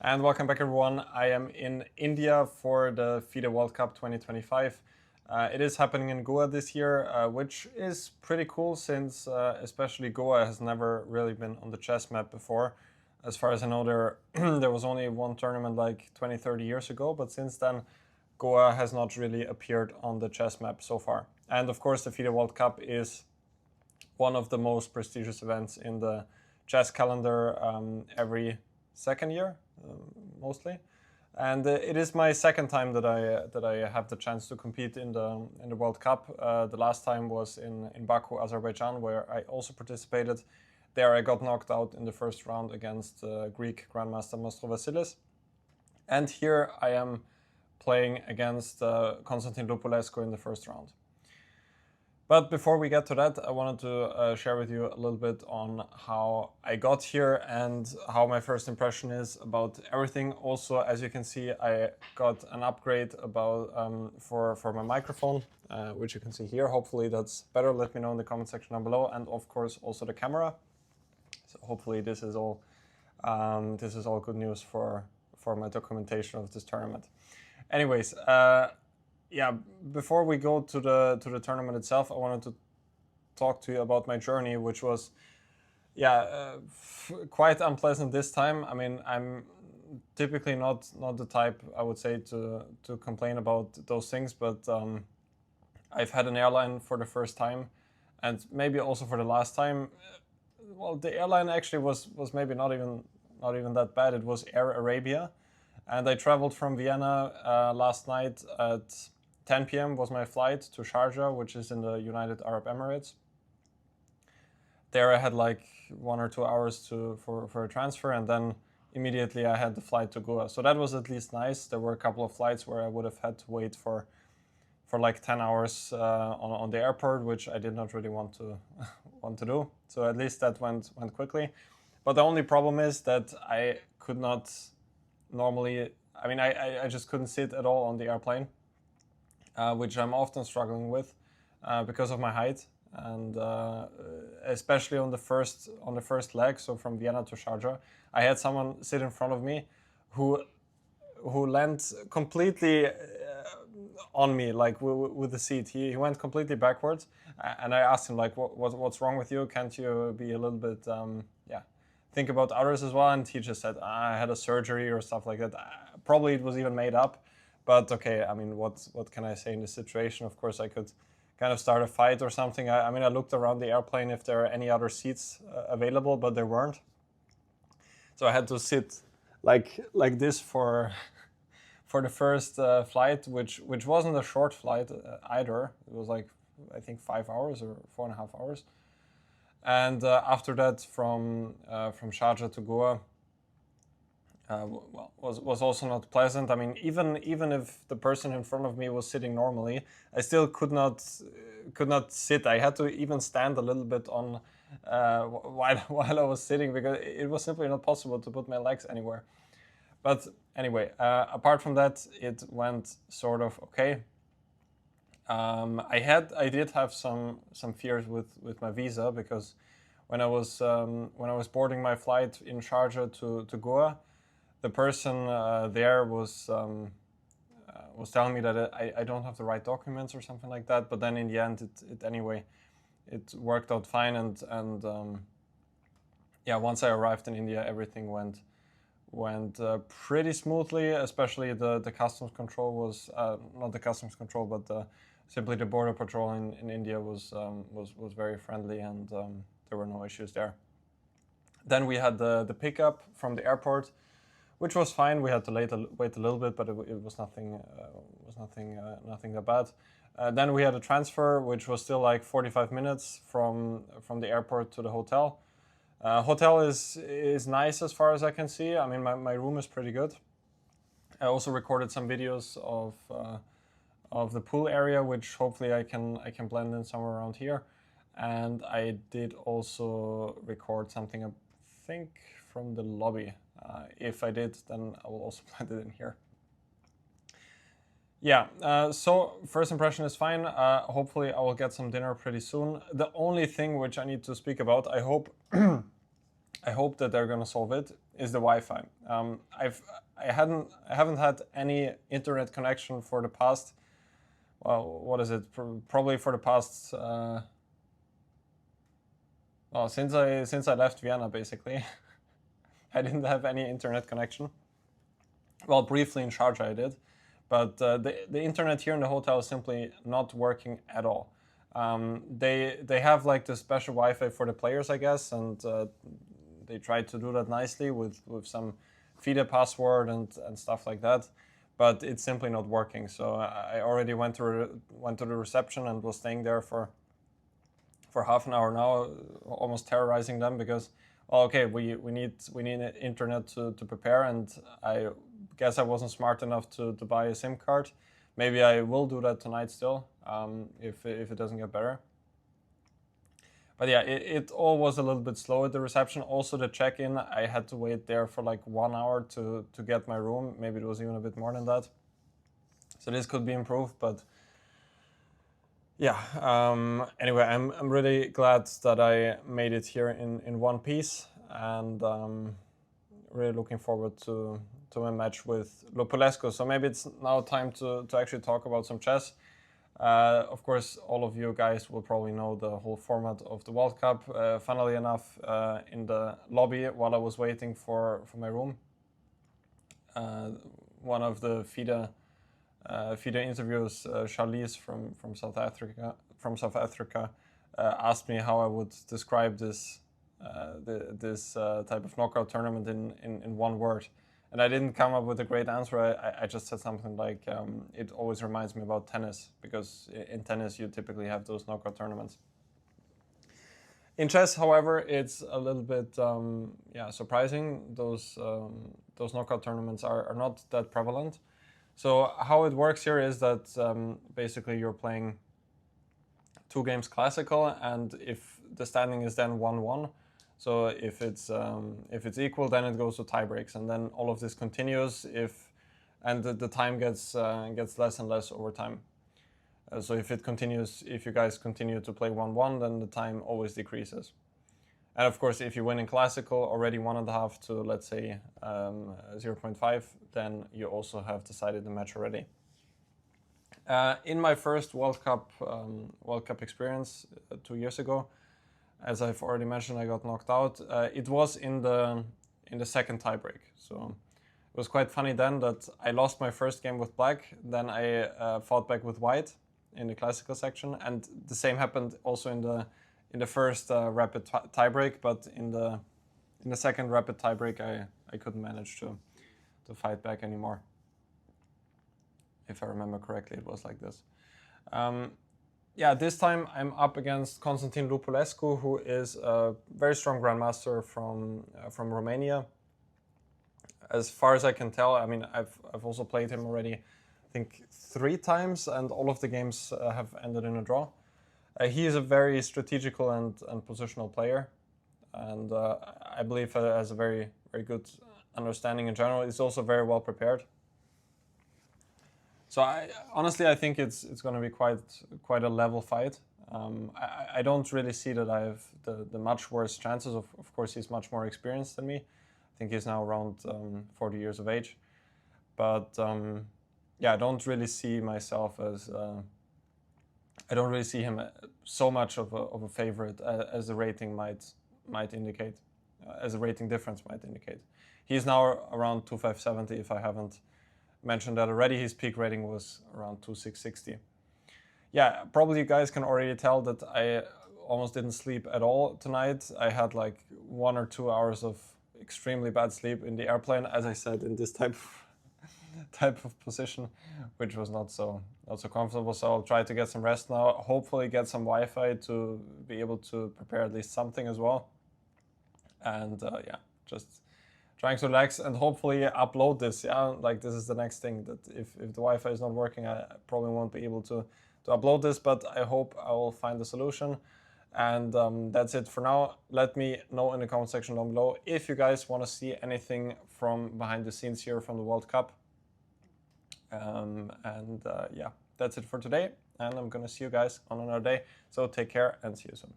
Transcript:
And welcome back, everyone. I am in India for the FIDE World Cup 2025. It is happening in Goa this year, which is pretty cool since especially Goa has never really been on the chess map before. As far as I know, there was only one tournament like 20, 30 years ago, but since then, Goa has not really appeared on the chess map so far. And of course, the FIDE World Cup is one of the most prestigious events in the chess calendar every second year, mostly. And it is my second time that I have the chance to compete in the World Cup. The last time was in Baku, Azerbaijan, where I also participated. There I got knocked out in the first round against Greek Grandmaster Mastro Vasilis. And here I am playing against Constantin Lupulescu in the first round. But before we get to that, I wanted to share with you a little bit on how I got here and how my first impression is about everything. Also, as you can see, I got an upgrade for my microphone, which you can see here. Hopefully that's better. Let me know in the comment section down below. And of course, also the camera. So hopefully this is all good news for my documentation of this tournament. Anyways, yeah, before we go to the tournament itself, I wanted to talk to you about my journey, which was, quite unpleasant this time. I mean, I'm typically not the type, I would say, to complain about those things, but I've had an airline for the first time, and maybe also for the last time. Well, the airline actually was maybe not even that bad. It was Air Arabia, and I traveled from Vienna last night at 10 p.m. was my flight to Sharjah, which is in the United Arab Emirates. There I had like 1 or 2 hours for a transfer, and then immediately I had the flight to Goa. So that was at least nice. There were a couple of flights where I would have had to wait for like 10 hours on the airport, which I did not really want to do. So at least that went quickly. But the only problem is that I could not normally, I mean, I just couldn't sit at all on the airplane. Which I'm often struggling with because of my height, and especially on the first leg, so from Vienna to Sharjah, I had someone sit in front of me who landed completely on me, like with the seat. He went completely backwards, and I asked him like, what's wrong with you? Can't you be a little bit think about others as well? And he just said, I had a surgery or stuff like that. Probably it was even made up. But okay, I mean, what can I say in this situation? Of course, I could kind of start a fight or something. I mean, I looked around the airplane if there are any other seats available, but there weren't. So I had to sit like this for the first flight, which wasn't a short flight either. It was like, I think 5 hours or 4.5 hours. And after that, from Sharjah to Goa, was also not pleasant. I mean, even if the person in front of me was sitting normally, I still could not sit. I had to even stand a little bit on while I was sitting, because it was simply not possible to put my legs anywhere. But anyway, apart from that, it went sort of okay. I did have some fears with my visa, because when I was boarding my flight in Sharjah to Goa, the person there was telling me that I don't have the right documents or something like that. But then in the end, it worked out fine. And once I arrived in India, everything went pretty smoothly. Especially the customs control was not the customs control, but simply the border patrol in India was very friendly, and there were no issues there. Then we had the pickup from the airport, which was fine. We had to wait a little bit, but it was nothing that bad. Then we had a transfer, which was still like 45 minutes from the airport to the hotel. Hotel is nice as far as I can see. I mean, my room is pretty good. I also recorded some videos of the pool area, which hopefully I can blend in somewhere around here. And I did also record something, I think, from the lobby. If I did, then I will also blend it in here. Yeah, so first impression is fine. Hopefully I will get some dinner pretty soon. The only thing which I need to speak about, I hope that they're gonna solve it, is the Wi-Fi. I haven't had any internet connection for the past. Well, what is it? Probably for the past. Well, since I left Vienna, basically, I didn't have any internet connection. Well, briefly in Sharjah I did, but the internet here in the hotel is simply not working at all. They have like the special Wi-Fi for the players, I guess, and they tried to do that nicely with some FIDE password and stuff like that, but it's simply not working. So I already went to the reception and was staying there for half an hour now, almost terrorizing them because, well, okay, we need internet to prepare, and I guess I wasn't smart enough to buy a SIM card. Maybe I will do that tonight still, if it doesn't get better. But yeah, it all was a little bit slow at the reception. Also the check-in, I had to wait there for like 1 hour to get my room. Maybe it was even a bit more than that. So this could be improved, but yeah. Anyway, I'm really glad that I made it here in one piece, and really looking forward to my match with Lupulescu. So maybe it's now time to actually talk about some chess. Of course, all of you guys will probably know the whole format of the World Cup. Funnily enough, in the lobby while I was waiting for my room, one of the FIDE interviews, Charlize from South Africa, asked me how I would describe this type of knockout tournament in one word. And I didn't come up with a great answer. I just said something like, it always reminds me about tennis, because in tennis you typically have those knockout tournaments. In chess, however, it's a little bit surprising. Those knockout tournaments are not that prevalent. So how it works here is that basically you're playing 2 games classical, and if the standing is then 1-1, so if it's equal, then it goes to tie breaks, and then all of this continues and the time gets less and less over time. So if you guys continue to play 1-1, then the time always decreases. And of course, if you win in classical already 1.5 to, let's say, 0.5, then you also have decided the match already. In my first World Cup experience 2 years ago, as I've already mentioned, I got knocked out. It was in the second tiebreak. So it was quite funny then that I lost my first game with black. Then I fought back with white in the classical section, and the same happened also in the first rapid tiebreak. But in the second rapid tiebreak, I couldn't manage to fight back anymore. If I remember correctly, it was like this. This time I'm up against Constantin Lupulescu, who is a very strong grandmaster from Romania. As far as I can tell, I mean, I've also played him already, I think 3 times, and all of the games have ended in a draw. He is a very strategical and positional player, and I believe has a very, very good understanding in general. He's also very well prepared. So honestly, I think it's going to be quite a level fight. I don't really see that I have the much worse chances. Of course, he's much more experienced than me. I think he's now around 40 years of age. But I don't really see myself as I don't really see him so much of a favorite as the rating might indicate, as a rating difference might indicate. He's now around 2,570 if I haven't mentioned that already. His peak rating was around 2,660. Yeah, probably you guys can already tell that I almost didn't sleep at all tonight. I had like 1 or 2 hours of extremely bad sleep in the airplane, as I said, in this type of position, which was not so comfortable. So I'll try to get some rest now. Hopefully get some Wi-Fi to be able to prepare at least something as well. And just trying to relax and hopefully upload this. Like this is the next thing, that if the Wi-Fi is not working, I probably won't be able to upload this, but I hope I will find a solution. And that's it for now. Let me know in the comment section down below if you guys want to see anything from behind the scenes here from the World Cup. That's it for today, and I'm gonna see you guys on another day. So take care and see you soon.